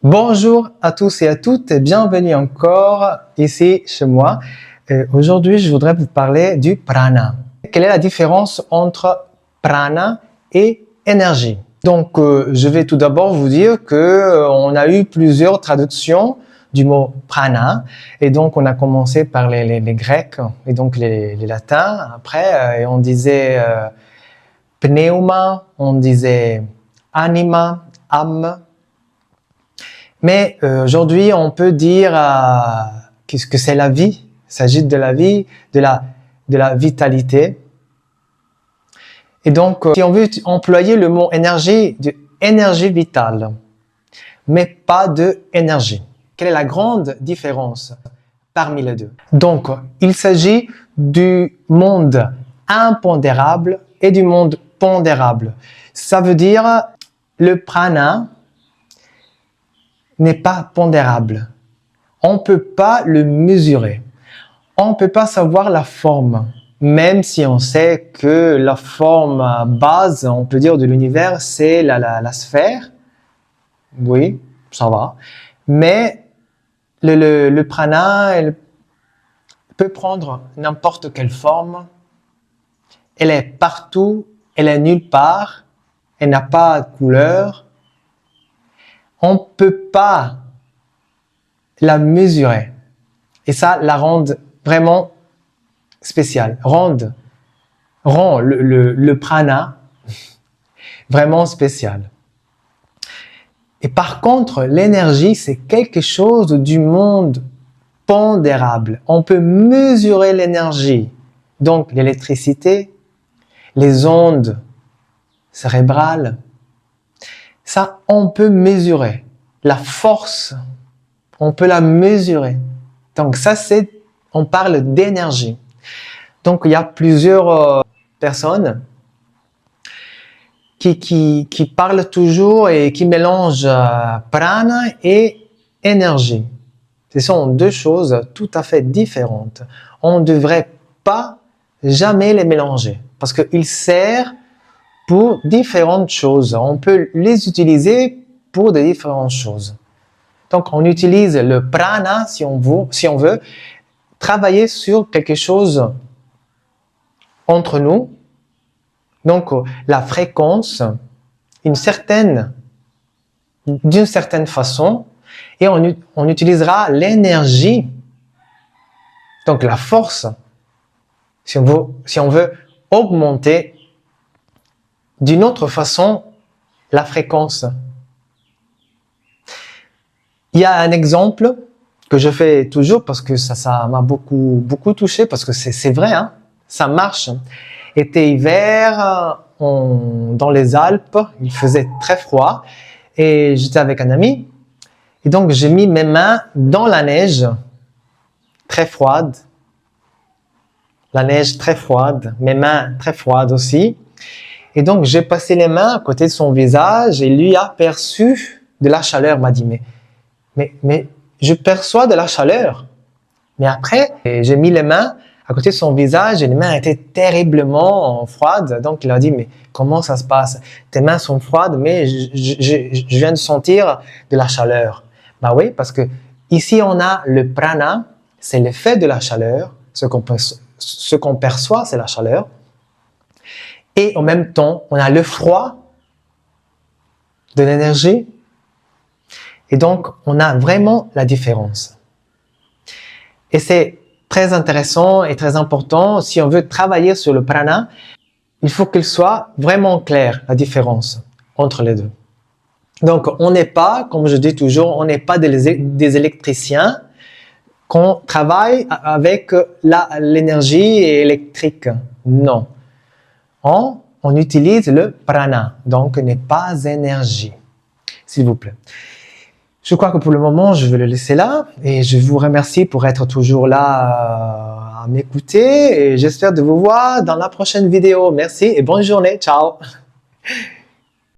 Bonjour à tous et à toutes et bienvenue encore ici chez moi. Aujourd'hui, je voudrais vous parler du prana. Quelle est la différence entre prana et énergie? Donc, je vais tout d'abord vous dire que on a eu plusieurs traductions du mot prana et donc on a commencé par les Grecs et donc les Latins. Après, et on disait pneuma, on disait anima, âme. Mais aujourd'hui, on peut dire qu'est-ce que c'est la vie. Il s'agit de la vie, de la vitalité. Et donc, si on veut employer le mot énergie, de énergie vitale, mais pas de énergie. Quelle est la grande différence parmi les deux? Donc, il s'agit du monde impondérable et du monde pondérable. Ça veut dire le prana n'est pas pondérable. On ne peut pas le mesurer. On ne peut pas savoir la forme, même si on sait que la forme base, on peut dire, de l'univers, c'est la sphère. Oui, ça va. Mais le prana, elle peut prendre n'importe quelle forme. Elle est partout, elle est nulle part, elle n'a pas de couleur. On ne peut pas la mesurer. Et ça la rend vraiment spéciale. Rend le prana vraiment spécial. Et par contre, l'énergie, c'est quelque chose du monde pondérable. On peut mesurer l'énergie. Donc, l'électricité, les ondes cérébrales, ça, on peut mesurer. La force, on peut la mesurer. Donc ça, on parle d'énergie. Donc il y a plusieurs personnes qui parlent toujours et qui mélangent prana et énergie. Ce sont deux choses tout à fait différentes. On ne devrait pas jamais les mélanger parce qu'ils servent pour différentes choses. On peut les utiliser pour de différentes choses. Donc, on utilise le prana si on veut travailler sur quelque chose entre nous. Donc, la fréquence, d'une certaine façon, et on utilisera l'énergie, donc la force, si on veut augmenter d'une autre façon la fréquence. Il y a un exemple que je fais toujours parce que ça m'a beaucoup touché parce que c'est vrai, hein, ça marche. Été, hiver, dans les Alpes, il faisait très froid et j'étais avec un ami et donc j'ai mis mes mains dans la neige très froide, la neige très froide, mes mains très froides aussi. Et donc, j'ai passé les mains à côté de son visage et lui a perçu de la chaleur. M'a dit, mais je perçois de la chaleur. Mais après, j'ai mis les mains à côté de son visage et les mains étaient terriblement froides. Donc, il a dit, mais comment ça se passe? Tes mains sont froides, mais je viens de sentir de la chaleur. Bah oui, parce que ici, on a le prana, c'est l'effet de la chaleur. Ce qu'on perçoit, c'est la chaleur. Et en même temps, on a le froid de l'énergie. Et donc, on a vraiment la différence. Et c'est très intéressant et très important. Si on veut travailler sur le prana, il faut qu'il soit vraiment clair, la différence entre les deux. Donc, on n'est pas, comme je dis toujours, on n'est pas des électriciens qu'on travaille avec l'énergie électrique. Non. On utilise le prana, donc n'est pas énergie, s'il vous plaît. Je crois que pour le moment, je vais le laisser là et je vous remercie pour être toujours là à m'écouter et j'espère de vous voir dans la prochaine vidéo. Merci et bonne journée. Ciao.